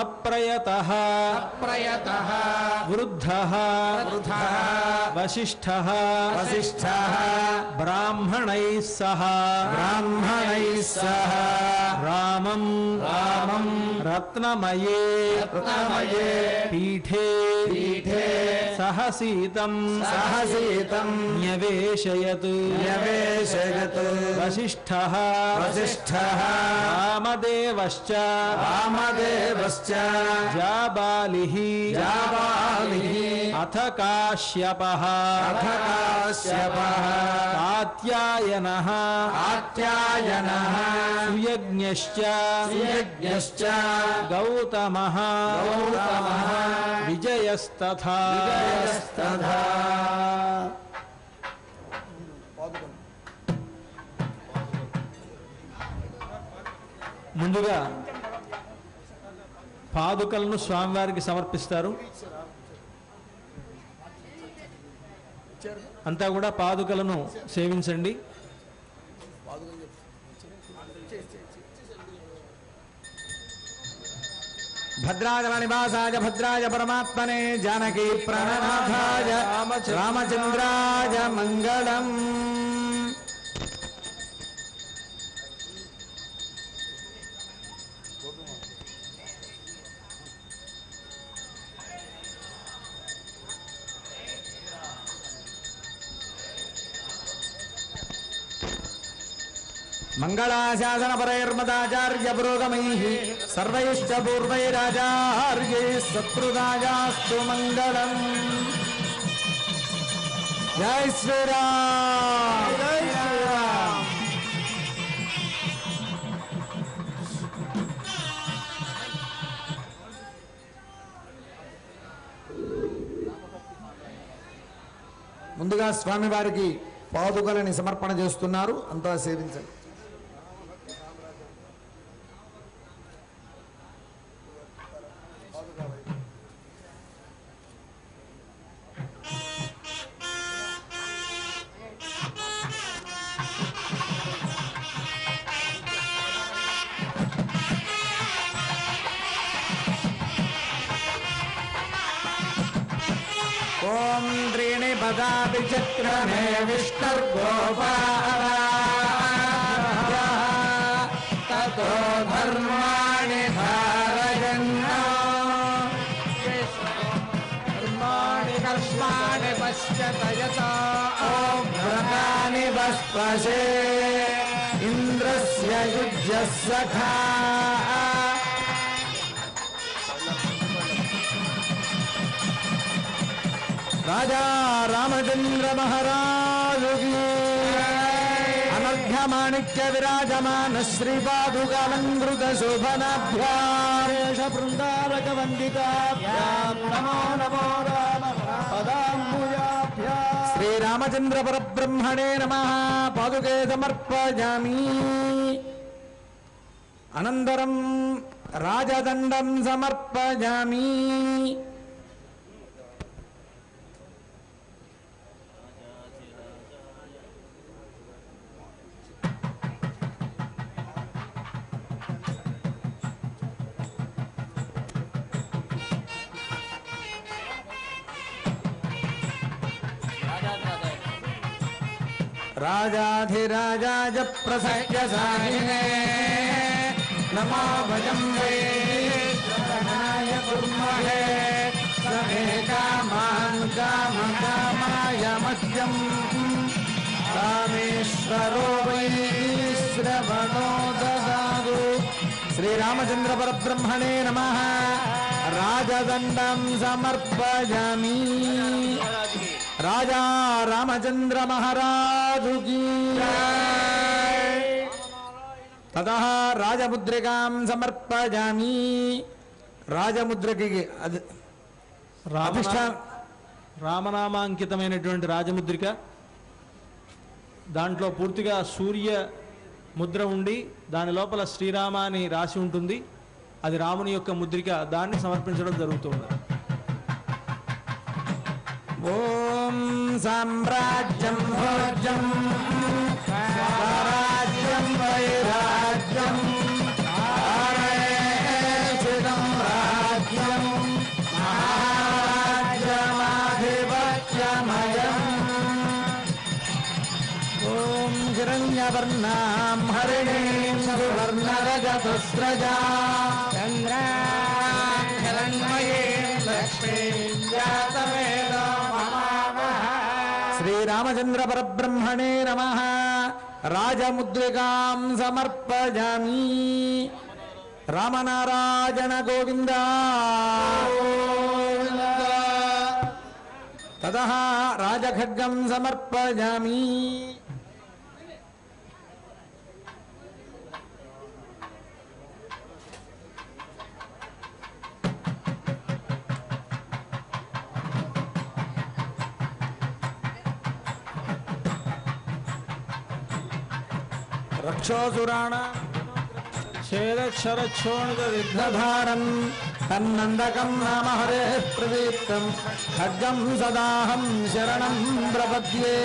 తప్రయతః వృద్ధః వశిష్ఠః బ్రాహ్మణైః సహ రామం రత్నమయే పీఠే సహసీతం న్యవేశయత్ వశిష్ఠః రామదేవశ్చ జాబాలిః అథ కాశ్యపః కాత్యాయనః సుయజ్ఞశ్చ గౌతమః విజయస్తథా. ముందుగా పాదుకలను స్వామివారికి సమర్పిస్తారు. అంతా కూడా పాదుకలను సేవించండి. భద్రాయ నివాసాయ భద్రాయ పరమాత్మనే జానకీ ప్రణనాథాయ రామచంద్రాయ మంగళం. మంగళాశాసనపరైర్మదాచార్య పురోగమైః సర్వైశ్చ పూర్వైరాచార్యైః సత్కృతాయాస్తు మంగళం. జై శ్రీరామ్. జై శ్రీరామ్. ముందుగా స్వామివారికి పాదుకలని సమర్పణ చేస్తున్నారు. అంతా సేవించండి. ఓం త్రీణి పదాపి చక్రమే విష్ణుర్గోపాతో ధర్మాణి ధారయన్నాని కర్మాణి పశ్యతయతాని వస్పశే ఇంద్రస్య యుజ్య సఖా. రాజా రామచంద్ర మహారాజు అనర్ఘ్య మాణిక్య విరాజమాన శ్రీపాదుకాలంకృత శోభనాభ్యాం బృందారక వందితాభ్యాం నమో నమో రామ పదాంబుజాభ్యాం. శ్రీరామచంద్ర పరబ్రహ్మణే నమః. పాదుకే సమర్పయామి. అనంతరం రాజదండం సమర్పయామి. రాజాధిరాజాయ ప్రసఖ్యసాహినే నమో భజం వే శ్రవణాయ కుర్మహే సమే కామాన్ కామకామాయ మధ్యం కామేశ్వరో వై శ్రవణో దదాతు. శ్రీరామచంద్ర పరబ్రహ్మణే నమః. రాజదండం సమర్పయామి. రాజా రామచంద్ర మహారాజు కీ తతః రాజముద్రికాం సమర్పయామి. రాజముద్రకి రామనామాంకితమైనటువంటి రాజముద్రిక, దాంట్లో పూర్తిగా సూర్య ముద్ర ఉండి దాని లోపల శ్రీరామ అని రాసి ఉంటుంది. అది రాముని యొక్క ముద్రిక. దాన్ని సమర్పించడం జరుగుతుంది. ఓం సామ్రాజ్యం భోజ్యం స్వరాజ్యం వైరాజ్యం ఓం హిరణ్యవర్ణాం హరిణీం సువర్ణరజతస్రజా చంద్రాం హిరణ్మయీం లక్ష్మీం జాతవేదో మమావహ. శ్రీరామచంద్ర పరబ్రహ్మణే నమః. రాజముద్రికాం సమర్పయామి. రామనారాయణ గోవింద. తతః రాజఖడ్గం సమర్పయామి. రక్షోసురాణ ఛేదక్షరక్షోణితవిఘ్నధారం తన్నందకం నామ హరే ప్రదీప్తం ఖడ్గం సదాహం శరణం ప్రపద్యే.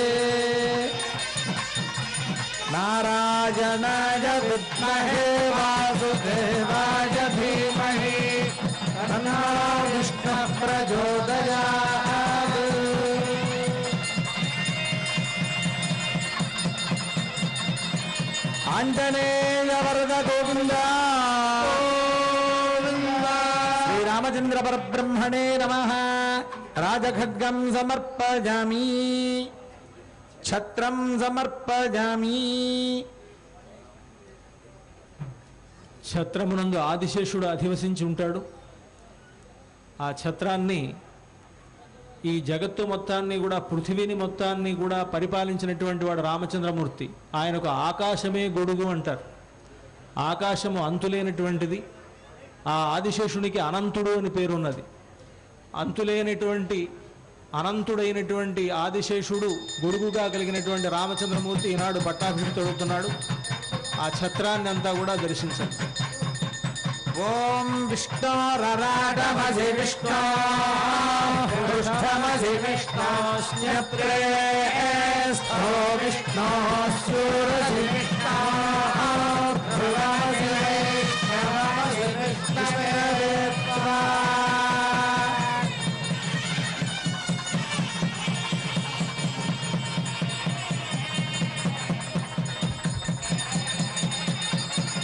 నారాయణాయ విద్మహే వాసుదేవాయ ధీమహి తన్నో విష్ణుః ప్రచోదయాత్. ఆంజనేయ వరద గోవింద. శ్రీరామచంద్ర పరబ్రహ్మణే నమః. రాజఖడ్గం సమర్పయామి. ఛత్రం సమర్పయామి. ఛత్రమునందు ఆదిశేషుడు అధివసించి ఉంటాడు. ఆ ఛత్రాన్ని ఈ జగత్తు మొత్తాన్ని కూడా, పృథివీని మొత్తాన్ని కూడా పరిపాలించినటువంటి వాడు రామచంద్రమూర్తి. ఆయనకు ఆకాశమే గొడుగు అంటారు. ఆకాశము అంతులేనటువంటిది. ఆ ఆదిశేషునికి అనంతుడు అని పేరున్నది. అంతులేనటువంటి అనంతుడైనటువంటి ఆదిశేషుడు గొడుగుగా కలిగినటువంటి రామచంద్రమూర్తి ఈనాడు పట్టాభిషిక్తుడవుతున్నాడు. ఆ ఛత్రాన్ని అంతా కూడా దర్శించండి. ఓం విష్ణోరరాటమసి విష్ణో పృష్ఠమసి విష్ణోస్న్యత్రే స్థో విష్ణో శూరసి విష్ణో ధ్రువమసి విష్ణవమసి విష్ణవేత్వా.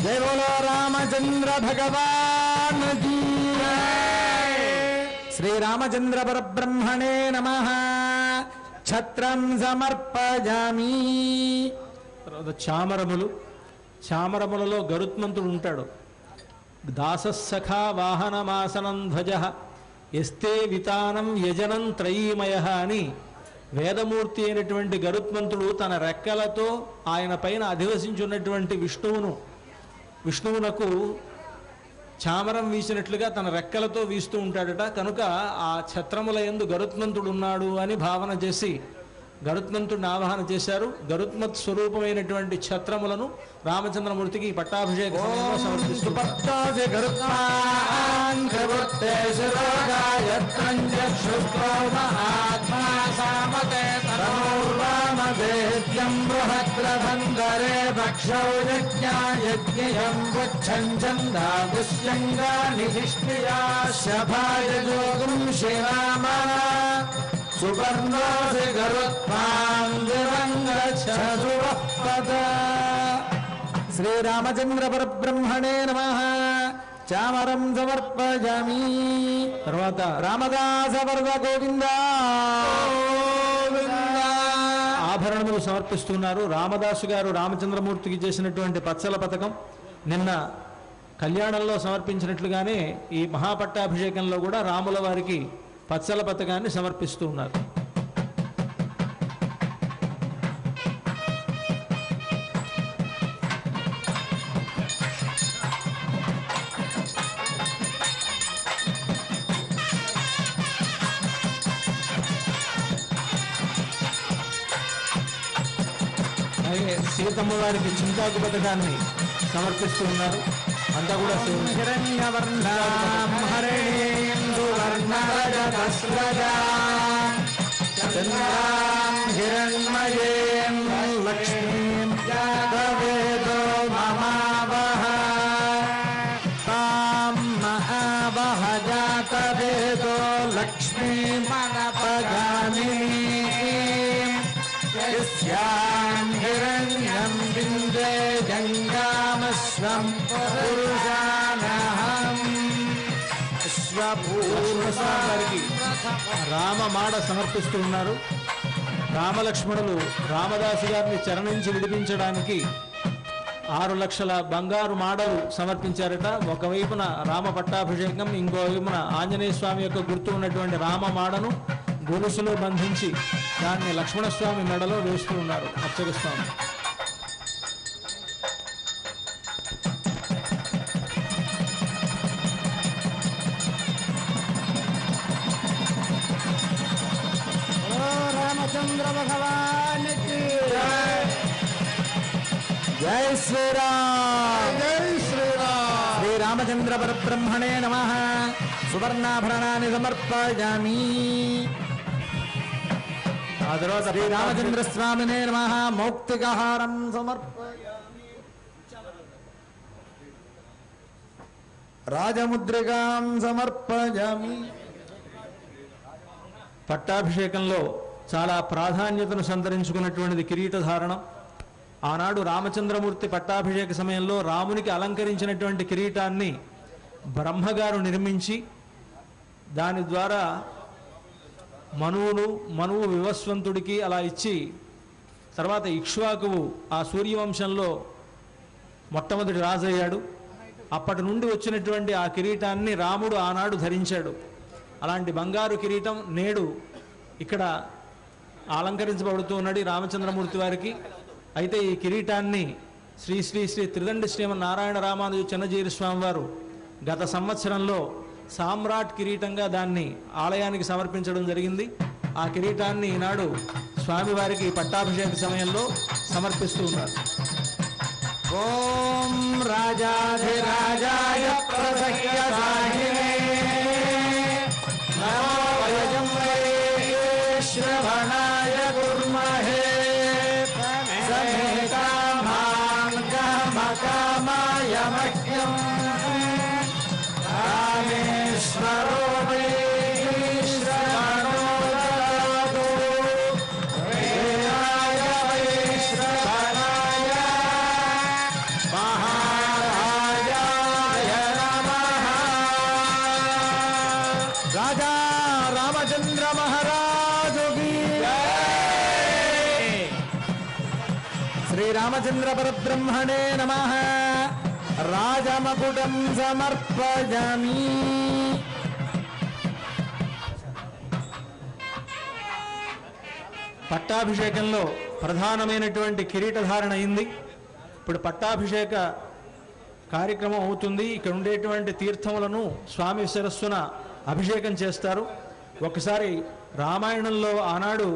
జయ బోలో రామచంద్ర భగవాన్ కీ జై. శ్రీరామచంద్ర పరబ్రహ్మణే నమః. ఛత్రం సమర్పయామి. తర్వాత చామరములు. చామరములలో గరుత్మంతుడు ఉంటాడు. దాసస్సఖా వాహనమాసనం ధ్వజ ఎస్తే వితానం యజనం త్రయీమయ అని వేదమూర్తి అయినటువంటి గరుత్మంతుడు తన రెక్కలతో ఆయన పైన అధివసించున్నటువంటి విష్ణువునకు చామరం వీసినట్లుగా తన రెక్కలతో వీస్తూ ఉంటాడట. కనుక ఆ ఛత్రముల యందు గరుత్మంతుడు ఉన్నాడు అని భావన చేసి గరుత్మంతుడిని ఆవాహన చేశారు. గరుత్మత్ స్వరూపమైనటువంటి ఛత్రములను రామచంద్రమూర్తికి పట్టాభిషేక సమయంలో సమర్పిస్తున్నారు. సువర్ణోసి గరుత్మాంగ. శ్రీరామచంద్ర పరబ్రహ్మణే నమః. చామరం సమర్పయామి. తర్వాత రామదాస వరద గోవింద. ఆభరణములు సమర్పిస్తున్నారు. రామదాసు గారు రామచంద్రమూర్తికి చేసినటువంటి పచ్చల పథకం నిన్న కళ్యాణంలో సమర్పించినట్లుగానే ఈ మహాపట్టాభిషేకంలో కూడా రాముల వారికి పచ్చల పథకాన్ని సమర్పిస్తూ ఉన్నారు. అలాగే సీతమ్మ వారికి చింతాకు పథకాన్ని సమర్పిస్తూ ఉన్నారు. అంతా కూడా హిరణ్యవర్ణాం హరిణీం సువర్ణరజతస్రజా చంద్రాం హిరణ్మయీం లక్ష్మీం జాతవేదో మమావహ. తాం మహావహ జాతవేదో లక్ష్మీమనపగామినీం యస్యాం హిరణ్య తే జంగామశ్వం పురుషానహం గారికి రామమాడ సమర్పిస్తూ ఉన్నారు. రామలక్ష్మణులు రామదాసు గారిని చరణించి విడిపించడానికి 6 లక్షల బంగారు మాడలు సమర్పించారట. ఒకవైపున రామ పట్టాభిషేకం, ఇంకో వైపున ఆంజనేయ స్వామి యొక్క గుర్తు ఉన్నటువంటి రామమాడను గొలుసులో బంధించి దాన్ని లక్ష్మణస్వామి మెడలో వేస్తూ ఉన్నారు అర్చక స్వామి. రామచంద్ర భగవానికి జై శ్రీరామ్. జై శ్రీరామ్. శ్రీరామచంద్ర పరబ్రహ్మణే నమః. సువర్ణాభరణాన్ని సమర్పయామి. ఆ తర్వాత శ్రీరామచంద్ర స్వామినే నమః. మౌక్తికహారం సమర్పయామి. రాజముద్రికాం సమర్పయామి. పట్టాభిషేకంలో చాలా ప్రాధాన్యతను సంతరించుకున్నటువంటిది కిరీటధారణం. ఆనాడు రామచంద్రమూర్తి పట్టాభిషేక సమయంలో రామునికి అలంకరించినటువంటి కిరీటాన్ని బ్రహ్మగారు నిర్మించి దాని ద్వారా మనువు వివస్వంతుడికి అలా ఇచ్చి, తర్వాత ఇక్ష్వాకువు ఆ సూర్యవంశంలో మొట్టమొదటి రాజయ్యాడు. అప్పటి నుండి వచ్చినటువంటి ఆ కిరీటాన్ని రాముడు ఆనాడు ధరించాడు. అలాంటి బంగారు కిరీటం నేడు ఇక్కడ అలంకరించబడుతూ ఉన్నది రామచంద్రమూర్తి వారికి. అయితే ఈ కిరీటాన్ని శ్రీ శ్రీ శ్రీ త్రిదండి శ్రీమన్నారాయణ రామానుజ చిన్నజీరి స్వామి వారు గత సంవత్సరంలో సామ్రాట్ కిరీటంగా దాన్ని ఆలయానికి సమర్పించడం జరిగింది. ఆ కిరీటాన్ని ఈనాడు స్వామివారికి పట్టాభిషేక సమయంలో సమర్పిస్తూ ఉన్నారు. ఓం రాజాధిరాజాయ ప్రసహ్యసాహినే నమో వయం శ్రవణాయ కుర్మహే సమే కామాన్ కామకామాయ మహ్యం రామేశ్వరో మే శ్రవణో దదాతు వేదాయ వై శ్రవణాయ మహారాజాయ నమః. రాజా రామచంద్ర మహారాజుకి శ్రీరామచంద్ర పరబ్రహ్మణే నమః. రాజమకుటం సమర్పయామి. పట్టాభిషేకంలో ప్రధానమైనటువంటి కిరీటధారణ అయింది. ఇప్పుడు పట్టాభిషేక కార్యక్రమం అవుతుంది. ఇక్కడ ఉండేటువంటి తీర్థములను స్వామి శిరస్సున అభిషేకం చేస్తారు. ఒకసారి రామాయణంలో ఆనాడు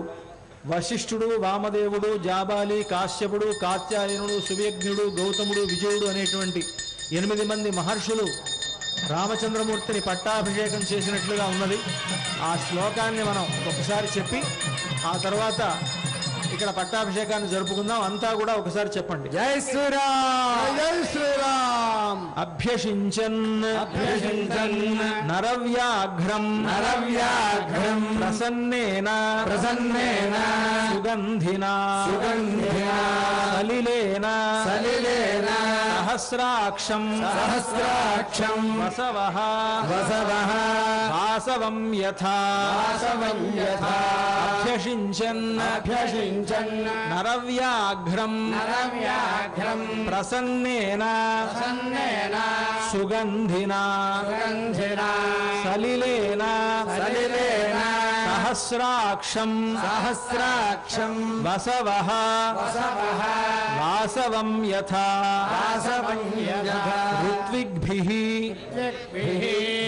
వశిష్ఠుడు, వామదేవుడు, జాబాలి, కాశ్యపుడు, కాత్యాయనుడు, సువ్యజ్ఞుడు, గౌతముడు, విజయుడు అనేటువంటి 8 మంది మహర్షులు రామచంద్రమూర్తిని పట్టాభిషేకం చేసినట్లుగా ఉన్నది. ఆ శ్లోకాన్ని మనం ఒకసారి చెప్పి ఆ తర్వాత ఇక్కడ పట్టాభిషేకాన్ని జరుపుకుందాం. అంతా కూడా ఒకసారి చెప్పండి. జై శ్రీరామ్. జై శ్రీరామ్. అభ్యసించన్ అభ్యసించన్ నరవ్యాఘ్రం నరవ్యాఘ్రం ప్రసన్నేన ప్రసన్నేన సుగంధినా సుగంధినా సలిలేన సలిలేన సహస్రాక్షం సహస్రాక్షం వసవః వసవః వాసవం యథా వాసవం యథా అభ్యసించన్ అభ్యసించన్ నరవ్యాఘ్రం నరవ్యాఘ్రం ప్రసన్నేన ప్రసన్నేన సుగంధినా సుగంధినా సలిలేన సలిలేన సహస్రాక్షం సహస్రాక్షం వసవః వసవః వాసవం యథా వాసవం యథా ఋత్విగ్భిః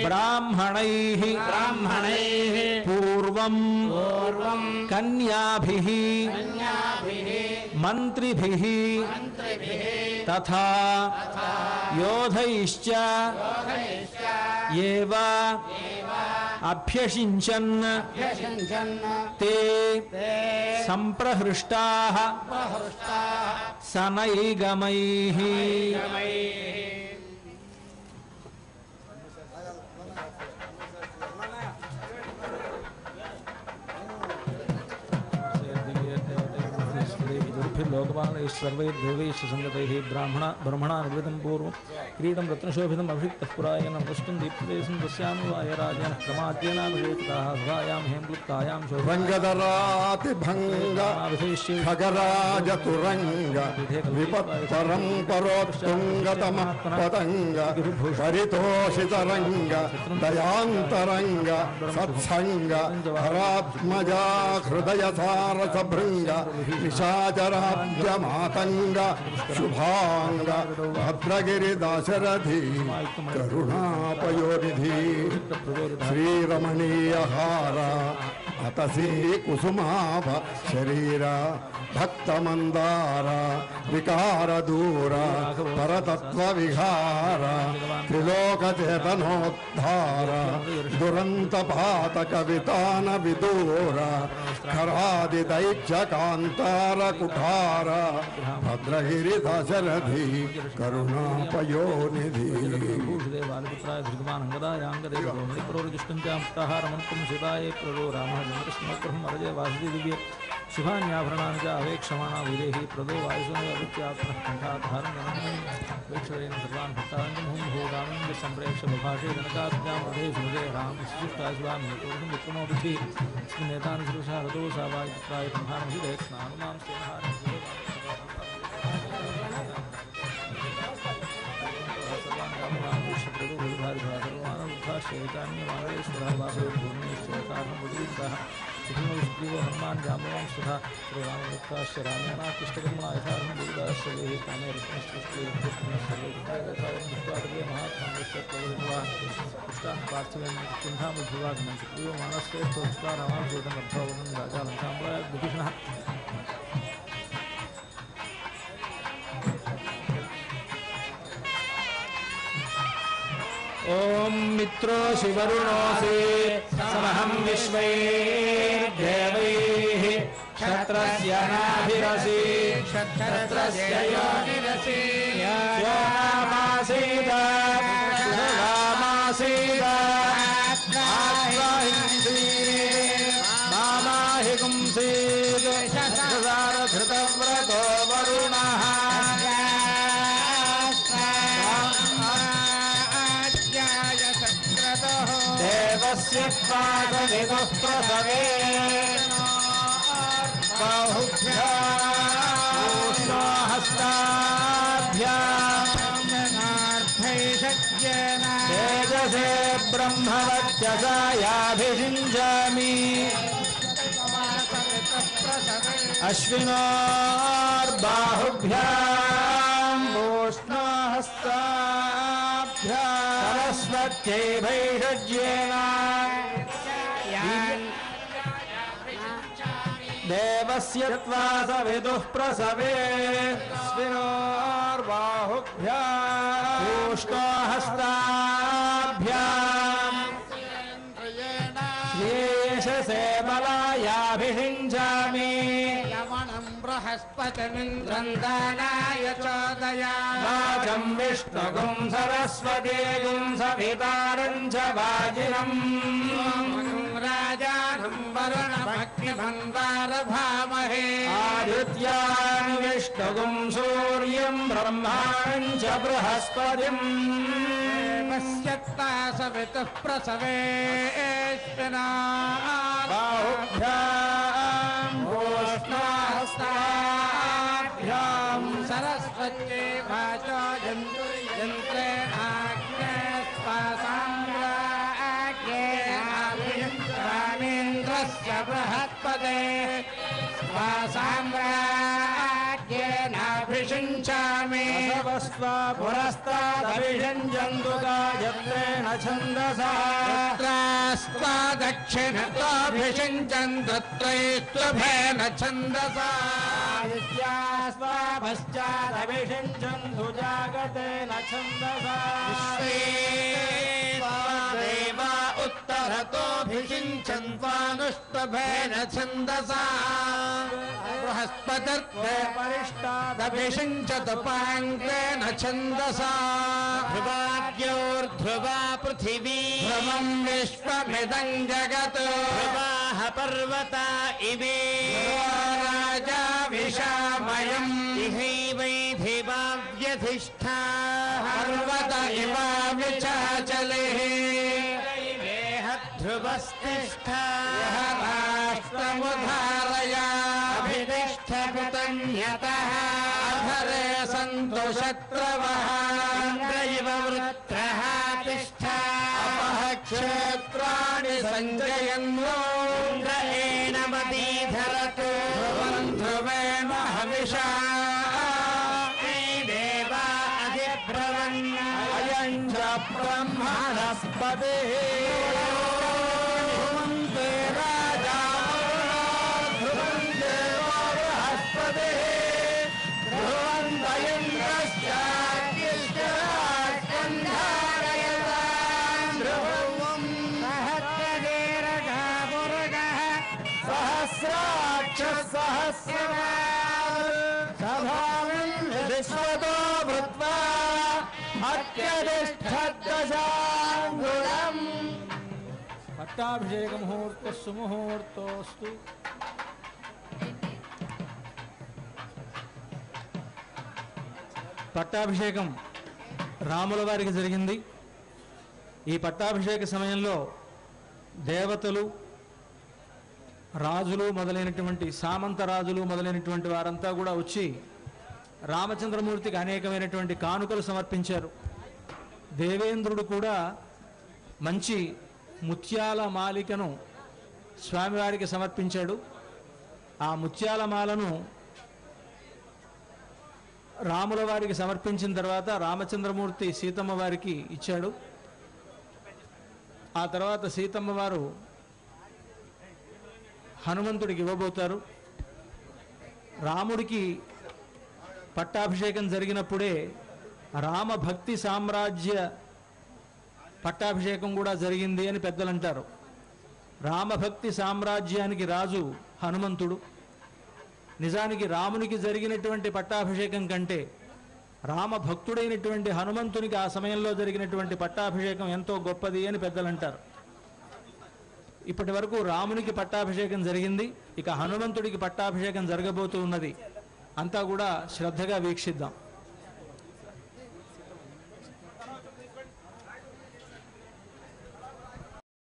బ్రాహ్మణైః బ్రాహ్మణైః పూర్వం పూర్వం కన్యాభిః మంత్రిభిః తథా యోధైశ్చ ఏవ అభ్యసించన్ తే సంప్రహృష్టాః సనైగమైః. లోక लोकपालैः सर्वैर्देवैश्च संगतैः ब्रह्मणा निर्वृतं पूर्वं किरीटं रत्नशोभितम् अभिषिक्तः पुरायणं दृष्टं दीप्तिदेशं तस्यानुवाय राजेन क्रमाद्येनाभिषेचिताः सुधायां हेमक्लुप्तायां रङ्गधरातिभङ्ग खगराजतुरङ्ग विपत्परं परोत्तुङ्गतमः पतङ्ग परितोषितरङ्ग दयान्तरङ्ग सत्सङ्ग हरात्मजा हृदयसारसभृङ्ग निशाचराब्जमातङ्ग शुभाङ्ग भद्रगिरिदाशरथी करुणापयोनिधि श्रीरमणीयहार अतसी कुसुमाभ शरीर भक्तमन्दार विकारदूर परतत्त्वविहार त्रिलोकचेतनोद्धार दुरन्तपातकवितान विदूर खरादिदैत्यकान्तार कुठार भद्रगिरिदाशरथी करुणापयोनिधि शुभान्याभरणानि च अवेक्षमाणा विदेहि प्रदो वायुसुनवित्यात्मनः कण्ठाधारं वीक्षरेण सर्वान् भक्तान् मुहुर्मुहुरानन्दं सम्प्रेक्ष्य बभाषे जनकाभ्यां हृदे सुहृदे रामशिष्टाशिवामि पूर्णं विक्रमोभिः स्मिनेतान् सुरुषा रतो सा वायुपुत्राय ब्रह्माणमहि स्नानुमां सुखिनो हनुमान जाम्बवां सुधा रामवृक्षाश्च रामेण कृष्णकर्मणा यथार्हं दुर्गाश्च देहि कामे रत्नस्तुष्टे महात्मांश्च पुष्टान् पार्थिवेन कुण्ठामुद्भवाग्नं सुप्रियो मानश्रेष्ठो पुष्टा रामां चेतं अर्थवर्णं राजा लङ्काम्बराय विभीषणः ओम मित्रो शिवरुणोऽसि समहं विश्वैर्देवैः क्षत्रस्य नाभिरसि क्षत्रस्य योनिरसि योनामासीद सुरामासीद मामाहि गुंसीद धृतव्रतो वरुणः देवस्य पादविदुः प्रसवे बाहुभ्यास्ताभ्यां तेजसे ब्रह्मवर्चसायाभिषिञ्चामि अश्विनोर्बाहुभ्यां वोष्णहस्ताभ्यां सरस्वत्यै भैषज्येन देवस्य त्वा सविदुः प्रसवे अश्विनोर्बाहुभ्यां वोष्णहस्ताभ्यां श्रीयशसे बलायाभिषिञ्चामि बृहस्पतिमिन्द्रं दानाय चोदयामि वाचं विष्णुगुं सरस्वतीगुं सवितारं च वाजिनं राजानं वरुणमग्निभन्वारभामहे आदित्यान् विष्णुगुं सूर्यं ब्रह्माणं च बृहस्पतिम् पश्यत्ता सवितुः प्रसवेश्विना बाहुभ्यां वोष्णहस्ताभ्यां सरस्वत्यै वाचो यन्त्रेणाग्नेस्तासाम्राज्ञेनाभिषिञ्चामीन्द्रस्य बृहत्पदे साम्राज्ञेनाभिषिञ्चामि वसवस्त्वा पुरस्तादभिषिञ्चन्तु गायत्रेण छन्दसा तत्रास्त्वा दक्षिणतोऽभिषिञ्चन्तु त्रैस्त्वभेन छन्दसा विद्यास्त्वा पश्चादभिषिञ्चन्तु जागतेन छन्दसा देवा उत्तरतोऽभिषिञ्चन्त्वानुष्टभेन छन्दसा बृहस्पतिर्ते परिष्टादभिषिञ्चतु पाङ्क्तेन छन्दसा ध्रुवाद्योर्ध्रुवा पृथिवी ध्रुवं विश्वमिदं जगत् ध्रुवाः पर्वता इमे राजा विशामयम् दैवैधिवाव्यधिष्ठा पर्वत इवाविचाचलिः ध्रुवस्तिष्ठा यः राष्ट्रमुद्धारय अभितिष्ठ कृतन्यतः अधरे सन्तु शत्रवः इन्द्रैव वृत्रः तिष्ठा अपः क्षेत्राणि सञ्जयन्नो इन्द्रेणमदीधरतु ध्रुवम् ध्रुवेण हविषा देवा अधिब्रवन् अयम् च ब्रह्मणस्पतिः ध्रुवन्ते राजा ध्रुवम् देवो बृहस्पतिः ध्रुवन्तयन्द्रश्चाग्निश्चरास्कन्धारयताम् ध्रुवम् सहस्रदीर्घापुरुषः सहस्राक्षः सहस्रवान् विश्वतो भूत्वा अत्यतिष्ठद्दशाङ्गुलम् పట్టాభిషేక ముహూర్త సుముహూర్తోస్తు. పట్టాభిషేకం రాముల వారికి జరిగింది. ఈ పట్టాభిషేక సమయంలో దేవతలు, రాజులు మొదలైనటువంటి సామంత రాజులు మొదలైనటువంటి వారంతా కూడా వచ్చి రామచంద్రమూర్తికి అనేకమైనటువంటి కానుకలు సమర్పించారు. దేవేంద్రుడు కూడా మంచి ముత్యాల మాలికను స్వామివారికి సమర్పించాడు. ఆ ముత్యాల మాలను రాముల వారికి సమర్పించిన తర్వాత రామచంద్రమూర్తి సీతమ్మ వారికి ఇచ్చాడు. ఆ తర్వాత సీతమ్మ వారు హనుమంతుడికి ఇవ్వబోతారు. రాముడికి పట్టాభిషేకం జరిగినప్పుడే రామభక్తి సామ్రాజ్య పట్టాభిషేకం కూడా జరిగింది అని పెద్దలు అంటారు. రామభక్తి సామ్రాజ్యానికి రాజు హనుమంతుడు. నిజానికి రామునికి జరిగినటువంటి పట్టాభిషేకం కంటే రామభక్తుడైనటువంటి హనుమంతునికి ఆ సమయంలో జరిగినటువంటి పట్టాభిషేకం ఎంతో గొప్పది అని పెద్దలు అంటారు. ఇప్పటి వరకు రామునికి పట్టాభిషేకం జరిగింది, ఇక హనుమంతుడికి పట్టాభిషేకం జరగబోతూ ఉన్నది. అంతా కూడా శ్రద్ధగా వీక్షిద్దాం.